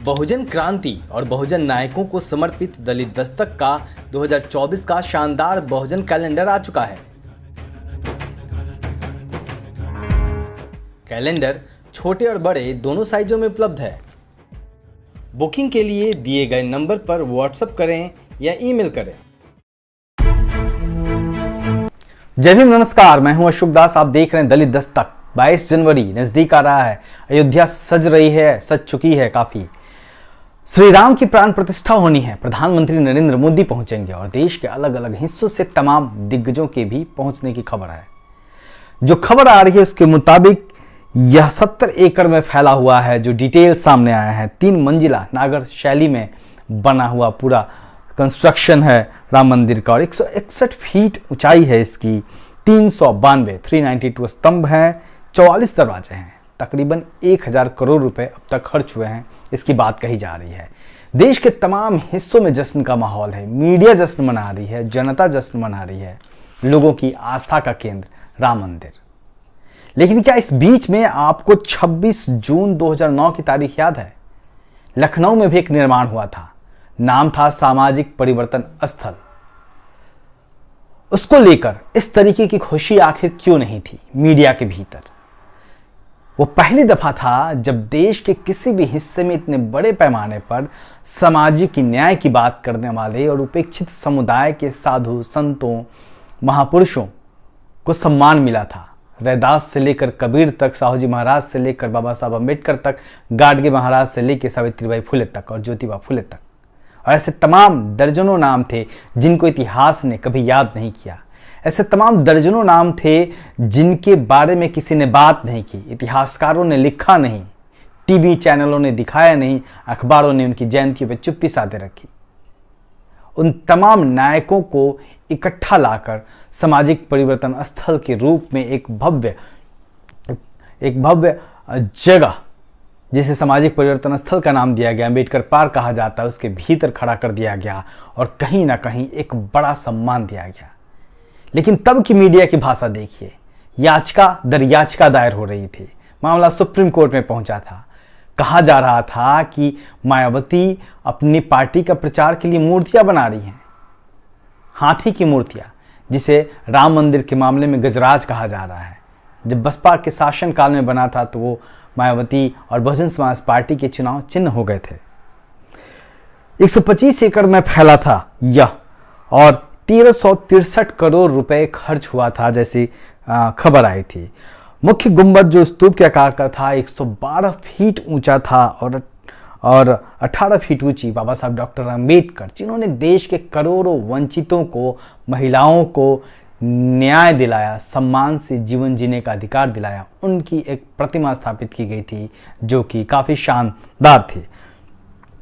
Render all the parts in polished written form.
बहुजन क्रांति और बहुजन नायकों को समर्पित दलित दस्तक का 2024 का शानदार बहुजन कैलेंडर आ चुका है। कैलेंडर छोटे और बड़े दोनों साइजों में उपलब्ध है। बुकिंग के लिए दिए गए नंबर पर व्हाट्सएप करें या ईमेल करें। जय भीम, नमस्कार। मैं हूं अशोक दास। आप देख रहे हैं दलित दस्तक। 22 जनवरी नजदीक आ रहा है। अयोध्या सज रही है, सज चुकी है काफी। श्री राम की प्राण प्रतिष्ठा होनी है। प्रधानमंत्री नरेंद्र मोदी पहुंचेंगे और देश के अलग अलग हिस्सों से तमाम दिग्गजों के भी पहुंचने की खबर है। जो खबर आ रही है उसके मुताबिक यह 70 एकड़ में फैला हुआ है। जो डिटेल सामने आया है, 3 मंजिला नागर शैली में बना हुआ पूरा कंस्ट्रक्शन है राम मंदिर का और 161 फीट ऊंचाई है इसकी। 392 स्तंभ हैं, 44 दरवाजे हैं। तकरीबन 1000 करोड़ रुपए अब तक खर्च हुए हैं, इसकी बात कही जा रही है। देश के तमाम हिस्सों में जश्न का माहौल है। मीडिया जश्न मना रही है, जनता जश्न मना रही है। लोगों की आस्था का केंद्र राम मंदिर। लेकिन क्या इस बीच में आपको 26 जून 2009 की तारीख याद है? लखनऊ में भी एक निर्माण हुआ था। नाम था सामाजिक परिवर्तन स्थल। उसको लेकर इस तरीके की खुशी आखिर क्यों नहीं थी मीडिया के भीतर? वो पहली दफा था जब देश के किसी भी हिस्से में इतने बड़े पैमाने पर सामाजिक न्याय की बात करने वाले और उपेक्षित समुदाय के साधु संतों महापुरुषों को सम्मान मिला था। रैदास से लेकर कबीर तक, साहू जी महाराज से लेकर बाबा साहब अम्बेडकर तक, गाडगे महाराज से लेकर सावित्रीबाई फुले तक और ज्योतिबा फुले तक। और ऐसे तमाम दर्जनों नाम थे जिनको इतिहास ने कभी याद नहीं किया। ऐसे तमाम दर्जनों नाम थे जिनके बारे में किसी ने बात नहीं की, इतिहासकारों ने लिखा नहीं, टीवी चैनलों ने दिखाया नहीं, अखबारों ने उनकी जयंतियों पर चुप्पी साधे रखी। उन तमाम नायकों को इकट्ठा लाकर सामाजिक परिवर्तन स्थल के रूप में एक भव्य जगह, जिसे सामाजिक परिवर्तन स्थल का नाम दिया गया, अम्बेडकर पार्क कहा जाता है, उसके भीतर खड़ा कर दिया गया और कहीं ना कहीं एक बड़ा सम्मान दिया गया। लेकिन तब की मीडिया की भाषा देखिए। याचिका दर याचिका दायर हो रही थी। मामला सुप्रीम कोर्ट में पहुंचा था। कहा जा रहा था कि मायावती अपनी पार्टी का प्रचार के लिए मूर्तियां बना रही हैं, हाथी की मूर्तियां, जिसे राम मंदिर के मामले में गजराज कहा जा रहा है। जब बसपा के शासनकाल में बना था तो वो मायावती और बहुजन समाज पार्टी के चुनाव चिन्ह हो गए थे। 125 एकड़ में फैला था यह और 1363 करोड़ रुपए खर्च हुआ था, जैसी खबर आई थी। मुख्य गुंबद जो स्तूप के आकार का था 112 फीट ऊंचा था और 18 फीट ऊंची बाबा साहब डॉक्टर अम्बेडकर, जिन्होंने देश के करोड़ों वंचितों को, महिलाओं को न्याय दिलाया, सम्मान से जीवन जीने का अधिकार दिलाया, उनकी एक प्रतिमा स्थापित की गई थी जो कि काफी शानदार थी।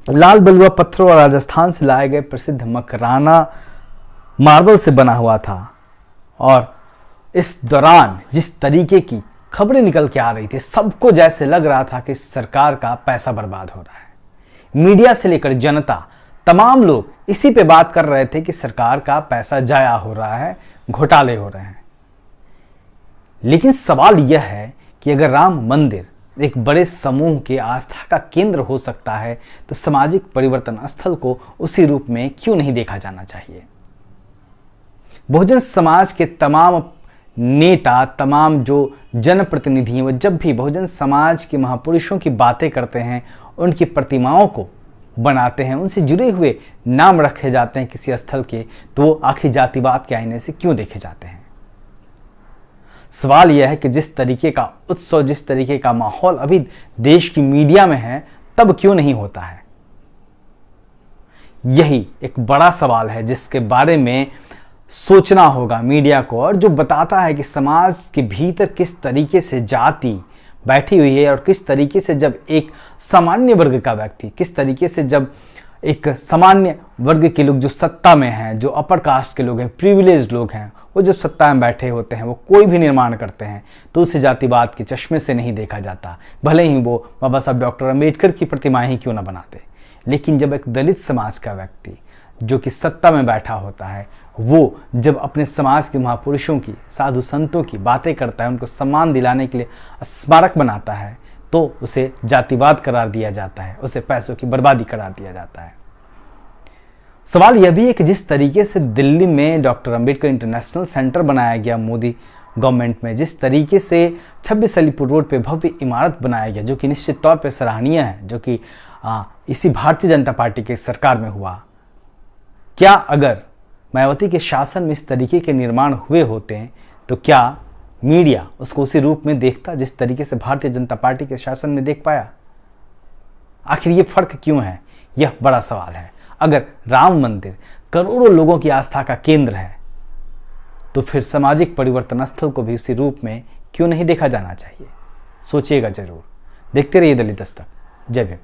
लाल बलुआ पत्थरों और राजस्थान से लाए गए प्रसिद्ध मकराना मार्बल से बना हुआ था। और इस दौरान जिस तरीके की खबरें निकल के आ रही थी, सबको जैसे लग रहा था कि सरकार का पैसा बर्बाद हो रहा है। मीडिया से लेकर जनता, तमाम लोग इसी पे बात कर रहे थे कि सरकार का पैसा जाया हो रहा है, घोटाले हो रहे हैं। लेकिन सवाल यह है कि अगर राम मंदिर एक बड़े समूह के आस्था का केंद्र हो सकता है तो सामाजिक परिवर्तन स्थल को उसी रूप में क्यों नहीं देखा जाना चाहिए? बहुजन समाज के तमाम नेता, तमाम जो जनप्रतिनिधि हैं, वो जब भी बहुजन समाज के महापुरुषों की बातें करते हैं, उनकी प्रतिमाओं को बनाते हैं, उनसे जुड़े हुए नाम रखे जाते हैं किसी स्थल के, तो वो आखिर जातिवाद के आईने से क्यों देखे जाते हैं? सवाल यह है कि जिस तरीके का उत्सव, जिस तरीके का माहौल अभी देश की मीडिया में है, तब क्यों नहीं होता है? यही एक बड़ा सवाल है जिसके बारे में सोचना होगा मीडिया को, और जो बताता है कि समाज के भीतर किस तरीके से जाति बैठी हुई है और किस तरीके से जब एक सामान्य वर्ग का व्यक्ति, किस तरीके से जब एक सामान्य वर्ग के लोग जो सत्ता में हैं, जो अपर कास्ट के लोग हैं, प्रिविलेज्ड लोग हैं, वो जब सत्ता में बैठे होते हैं, वो कोई भी निर्माण करते हैं तो उसे जातिवाद के चश्मे से नहीं देखा जाता, भले ही वो बाबा साहब डॉक्टर अम्बेडकर की प्रतिमाएं ही क्यों ना बनाते। लेकिन जब एक दलित समाज का व्यक्ति जो कि सत्ता में बैठा होता है, वो जब अपने समाज के महापुरुषों की, साधु संतों की बातें करता है, उनको सम्मान दिलाने के लिए स्मारक बनाता है, तो उसे जातिवाद करार दिया जाता है, उसे पैसों की बर्बादी करार दिया जाता है। सवाल यह भी है कि जिस तरीके से दिल्ली में डॉक्टर अंबेडकर इंटरनेशनल सेंटर बनाया गया मोदी गवर्नमेंट में, जिस तरीके से 26 अलीपुर रोड पे भव्य इमारत बनाया गया, जो कि निश्चित तौर पे सराहनीय है, जो कि इसी भारतीय जनता पार्टी के सरकार में हुआ, क्या अगर मायावती के शासन में इस तरीके के निर्माण हुए होते हैं तो क्या मीडिया उसको उसी रूप में देखता जिस तरीके से भारतीय जनता पार्टी के शासन में देख पाया? आखिर ये फर्क क्यों है, यह बड़ा सवाल है। अगर राम मंदिर करोड़ों लोगों की आस्था का केंद्र है तो फिर सामाजिक परिवर्तन स्थल को भी उसी रूप में क्यों नहीं देखा जाना चाहिए? सोचिएगा जरूर। देखते रहिए दिल्ली दस्तक। जय भीम।